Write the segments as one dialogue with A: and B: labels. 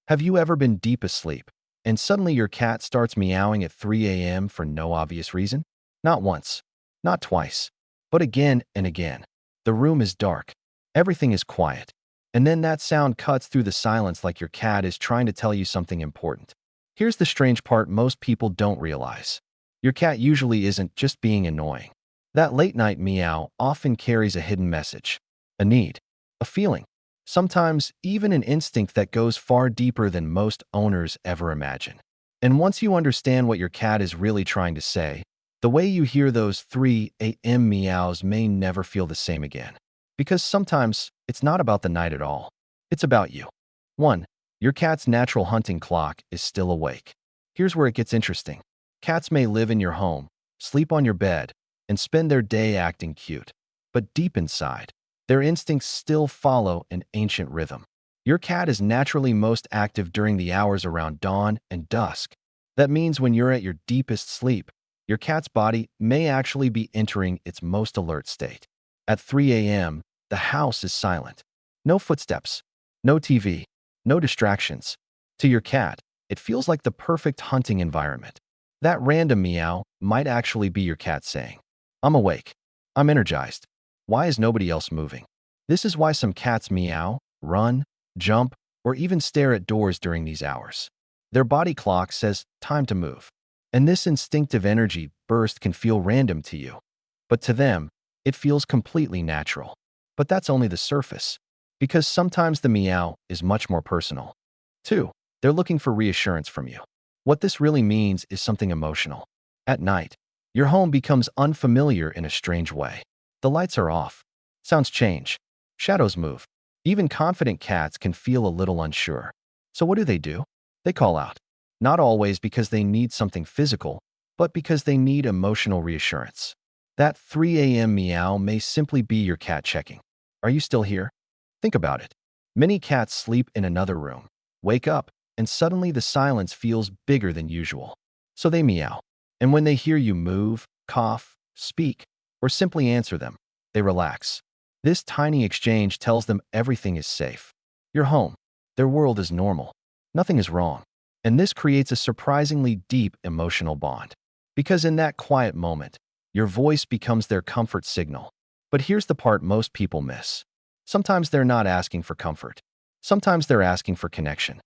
A: Have you ever been deep asleep, and suddenly your cat starts meowing at 3 a.m. for no obvious reason? Not once, not twice, but again and again. The room is dark. Everything is quiet. And then that sound cuts through the silence like your cat is trying to tell you something important. Here's the strange part most people don't realize. Your cat usually isn't just being annoying. That late-night meow often carries a hidden message, a need, a feeling. Sometimes even an instinct that goes far deeper than most owners ever imagine. And once you understand what your cat is really trying to say, the way you hear those 3 a.m. meows may never feel the same again. Because sometimes it's not about the night at all. It's about you. 1. Your cat's natural hunting clock is still awake. Here's where it gets interesting. Cats may live in your home, sleep on your bed, and spend their day acting cute. But deep inside, their instincts still follow an ancient rhythm. Your cat is naturally most active during the hours around dawn and dusk. That means when you're at your deepest sleep, your cat's body may actually be entering its most alert state. At 3 a.m., the house is silent. No footsteps, no TV, no distractions. To your cat, it feels like the perfect hunting environment. That random meow might actually be your cat saying, "I'm awake. I'm energized. Why is nobody else moving?" This is why some cats meow, run, jump, or even stare at doors during these hours. Their body clock says time to move. And this instinctive energy burst can feel random to you. But to them, it feels completely natural. But that's only the surface. Because sometimes the meow is much more personal. 2. They're looking for reassurance from you. What this really means is something emotional. At night, your home becomes unfamiliar in a strange way. The lights are off. Sounds change. Shadows move. Even confident cats can feel a little unsure. So what do? They call out. Not always because they need something physical, but because they need emotional reassurance. That 3 a.m. meow may simply be your cat checking. Are you still here? Think about it. Many cats sleep in another room, wake up, and suddenly the silence feels bigger than usual. So they meow. And when they hear you move, cough, speak, or simply answer them, they relax. This tiny exchange tells them everything is safe. You're home. Their world is normal. Nothing is wrong. And this creates a surprisingly deep emotional bond. Because in that quiet moment, your voice becomes their comfort signal. But here's the part most people miss. Sometimes they're not asking for comfort. Sometimes they're asking for connection.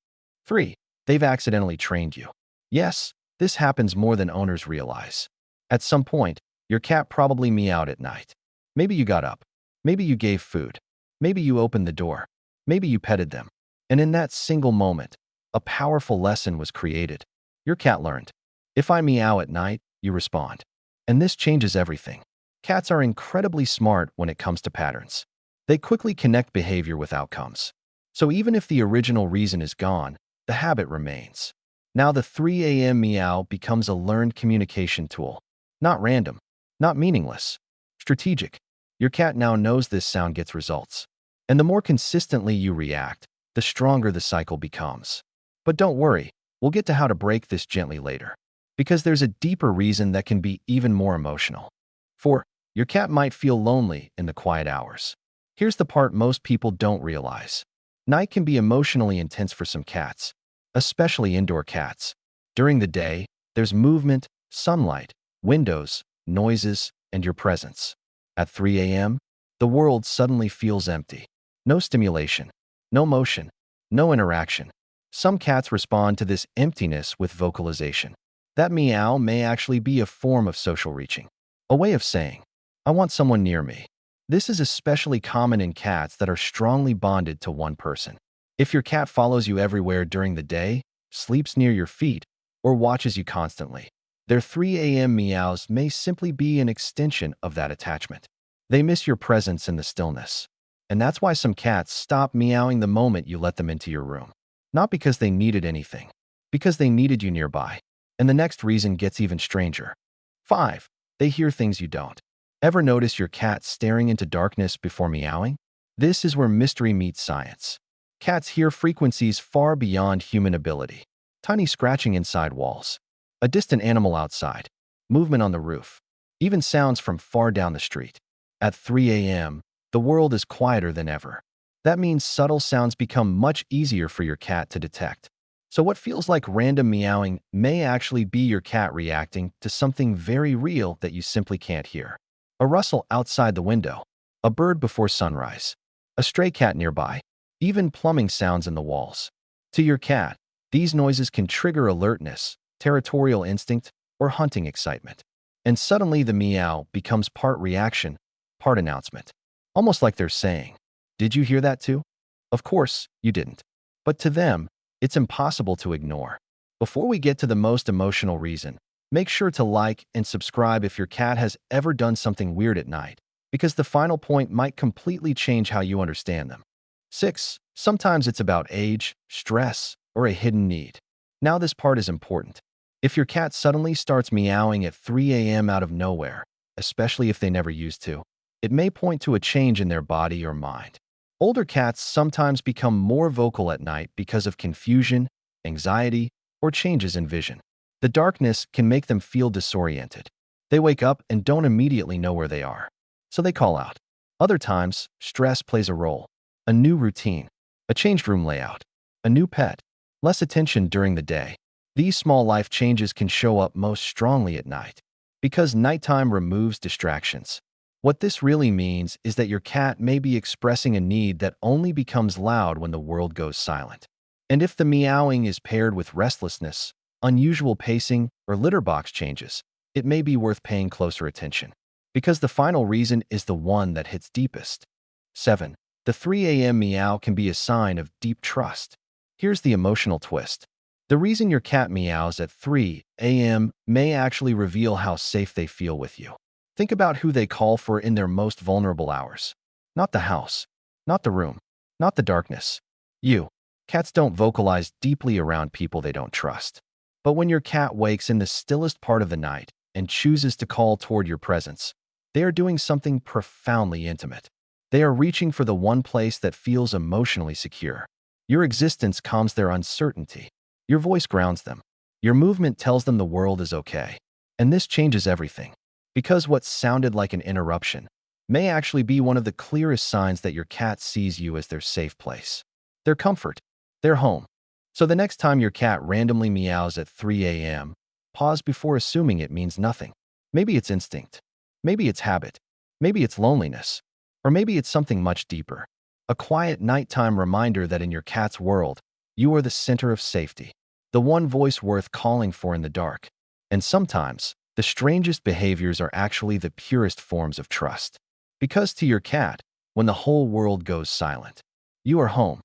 A: 3. They've accidentally trained you. Yes, this happens more than owners realize. At some point, your cat probably meowed at night. Maybe you got up. Maybe you gave food. Maybe you opened the door. Maybe you petted them. And in that single moment, a powerful lesson was created. Your cat learned. If I meow at night, you respond. And this changes everything. Cats are incredibly smart when it comes to patterns. They quickly connect behavior with outcomes. So even if the original reason is gone, the habit remains. Now the 3 a.m. meow becomes a learned communication tool. Not random, not meaningless, strategic. Your cat now knows this sound gets results. And the more consistently you react, the stronger the cycle becomes. But don't worry, we'll get to how to break this gently later. Because there's a deeper reason that can be even more emotional. 4. Your cat might feel lonely in the quiet hours. Here's the part most people don't realize. Night can be emotionally intense for some cats, especially indoor cats. During the day, there's movement, sunlight, windows, noises, and your presence. At 3 a.m., the world suddenly feels empty. No stimulation, no motion, no interaction. Some cats respond to this emptiness with vocalization. That meow may actually be a form of social reaching, a way of saying, "I want someone near me." This is especially common in cats that are strongly bonded to one person. If your cat follows you everywhere during the day, sleeps near your feet, or watches you constantly, their 3 a.m. meows may simply be an extension of that attachment. They miss your presence in the stillness. And that's why some cats stop meowing the moment you let them into your room. Not because they needed anything, because they needed you nearby. And the next reason gets even stranger. 5. They hear things you don't. Ever notice your cat staring into darkness before meowing? This is where mystery meets science. Cats hear frequencies far beyond human ability. Tiny scratching inside walls, a distant animal outside, movement on the roof, even sounds from far down the street. At 3 a.m., the world is quieter than ever. That means subtle sounds become much easier for your cat to detect. So what feels like random meowing may actually be your cat reacting to something very real that you simply can't hear. A rustle outside the window, a bird before sunrise, a stray cat nearby, even plumbing sounds in the walls. To your cat, these noises can trigger alertness, territorial instinct, or hunting excitement. And suddenly the meow becomes part reaction, part announcement. Almost like they're saying, "Did you hear that too?" Of course, you didn't. But to them, it's impossible to ignore. Before we get to the most emotional reason, make sure to like and subscribe if your cat has ever done something weird at night, because the final point might completely change how you understand them. 6. Sometimes it's about age, stress, or a hidden need. Now this part is important. If your cat suddenly starts meowing at 3 a.m. out of nowhere, especially if they never used to, it may point to a change in their body or mind. Older cats sometimes become more vocal at night because of confusion, anxiety, or changes in vision. The darkness can make them feel disoriented. They wake up and don't immediately know where they are, so they call out. Other times, stress plays a role. A new routine, a changed room layout, a new pet, less attention during the day. These small life changes can show up most strongly at night, because nighttime removes distractions. What this really means is that your cat may be expressing a need that only becomes loud when the world goes silent. And if the meowing is paired with restlessness, unusual pacing, or litter box changes, it may be worth paying closer attention. Because the final reason is the one that hits deepest. 7. The 3 a.m. meow can be a sign of deep trust. Here's the emotional twist. The reason your cat meows at 3 a.m. may actually reveal how safe they feel with you. Think about who they call for in their most vulnerable hours. Not the house, not the room, not the darkness. You. Cats don't vocalize deeply around people they don't trust. But when your cat wakes in the stillest part of the night and chooses to call toward your presence, they are doing something profoundly intimate. They are reaching for the one place that feels emotionally secure. Your existence calms their uncertainty. Your voice grounds them. Your movement tells them the world is okay. And this changes everything. Because what sounded like an interruption may actually be one of the clearest signs that your cat sees you as their safe place, their comfort, their home. So the next time your cat randomly meows at 3 a.m., pause before assuming it means nothing. Maybe it's instinct. Maybe it's habit. Maybe it's loneliness. Or maybe it's something much deeper. A quiet nighttime reminder that in your cat's world, you are the center of safety, the one voice worth calling for in the dark. And sometimes, the strangest behaviors are actually the purest forms of trust. Because to your cat, when the whole world goes silent, you are home.